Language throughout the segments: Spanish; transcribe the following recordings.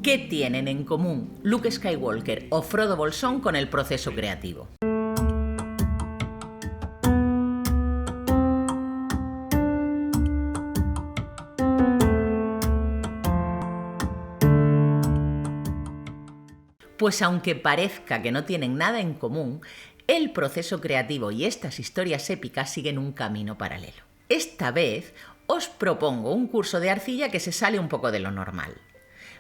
¿Qué tienen en común Luke Skywalker o Frodo Bolsón con el proceso creativo? Pues aunque parezca que no tienen nada en común, el proceso creativo y estas historias épicas siguen un camino paralelo. Esta vez os propongo un curso de arcilla que se sale un poco de lo normal.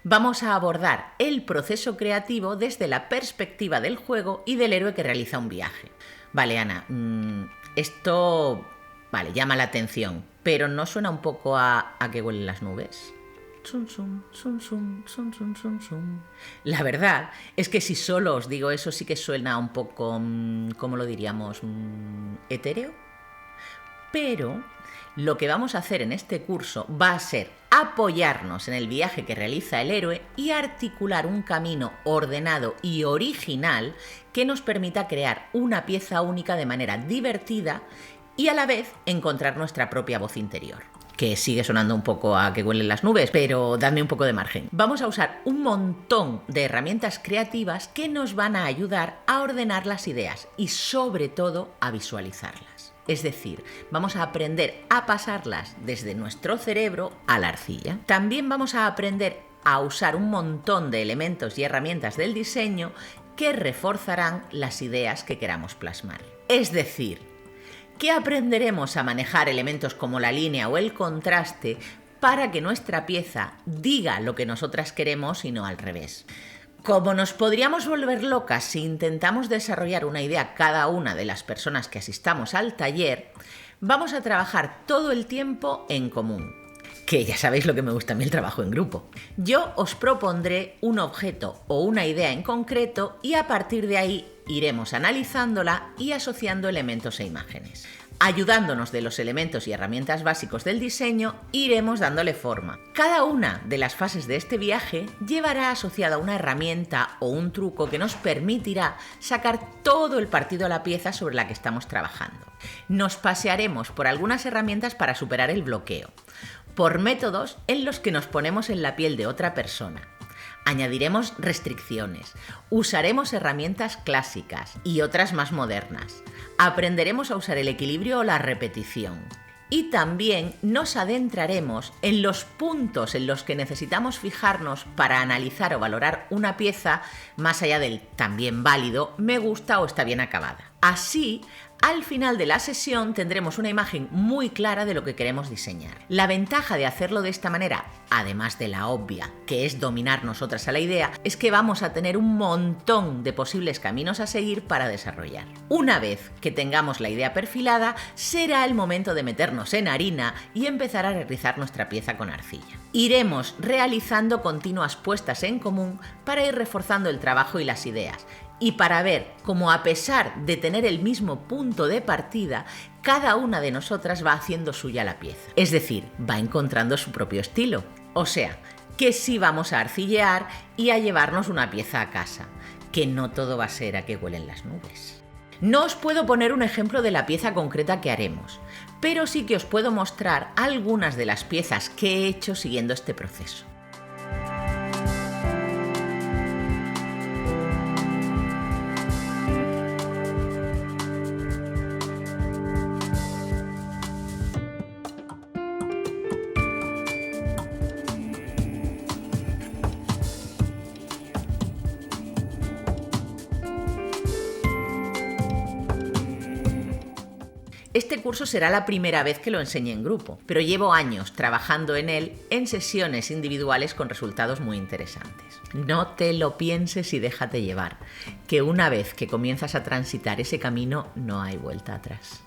Vamos a abordar el proceso creativo desde la perspectiva del juego y del héroe que realiza un viaje. Vale, Ana, esto llama la atención, pero ¿no suena un poco a que huelen las nubes? La verdad es que si solo os digo eso sí que suena un poco, ¿cómo lo diríamos? ¿Etéreo? Pero lo que vamos a hacer en este curso va a ser apoyarnos en el viaje que realiza el héroe y articular un camino ordenado y original que nos permita crear una pieza única de manera divertida y a la vez encontrar nuestra propia voz interior. Que sigue sonando un poco a que huelen las nubes, pero dadme un poco de margen. Vamos a usar un montón de herramientas creativas que nos van a ayudar a ordenar las ideas y sobre todo a visualizarlas. Es decir, vamos a aprender a pasarlas desde nuestro cerebro a la arcilla. También vamos a aprender a usar un montón de elementos y herramientas del diseño que reforzarán las ideas que queramos plasmar. Es decir, que aprenderemos a manejar elementos como la línea o el contraste para que nuestra pieza diga lo que nosotras queremos y no al revés. Como nos podríamos volver locas si intentamos desarrollar una idea cada una de las personas que asistamos al taller, vamos a trabajar todo el tiempo en común. Que ya sabéis lo que me gusta a mí el trabajo en grupo. Yo os propondré un objeto o una idea en concreto y a partir de ahí iremos analizándola y asociando elementos e imágenes. Ayudándonos de los elementos y herramientas básicos del diseño, iremos dándole forma. Cada una de las fases de este viaje llevará asociada una herramienta o un truco que nos permitirá sacar todo el partido a la pieza sobre la que estamos trabajando. Nos pasearemos por algunas herramientas para superar el bloqueo, por métodos en los que nos ponemos en la piel de otra persona. Añadiremos restricciones, usaremos herramientas clásicas y otras más modernas. Aprenderemos a usar el equilibrio o la repetición. Y también nos adentraremos en los puntos en los que necesitamos fijarnos para analizar o valorar una pieza más allá del también válido, me gusta o está bien acabada. Así, al final de la sesión tendremos una imagen muy clara de lo que queremos diseñar. La ventaja de hacerlo de esta manera, además de la obvia, que es dominar nosotras a la idea, es que vamos a tener un montón de posibles caminos a seguir para desarrollar. Una vez que tengamos la idea perfilada, será el momento de meternos en harina y empezar a realizar nuestra pieza con arcilla. Iremos realizando continuas puestas en común para ir reforzando el trabajo y las ideas, y para ver cómo a pesar de tener el mismo punto de partida, cada una de nosotras va haciendo suya la pieza. Es decir, va encontrando su propio estilo. O sea, que sí vamos a arcillear y a llevarnos una pieza a casa, que no todo va a ser a que huelen las nubes. No os puedo poner un ejemplo de la pieza concreta que haremos, pero sí que os puedo mostrar algunas de las piezas que he hecho siguiendo este proceso. Este curso será la primera vez que lo enseñe en grupo, pero llevo años trabajando en él en sesiones individuales con resultados muy interesantes. No te lo pienses y déjate llevar, que una vez que comienzas a transitar ese camino no hay vuelta atrás.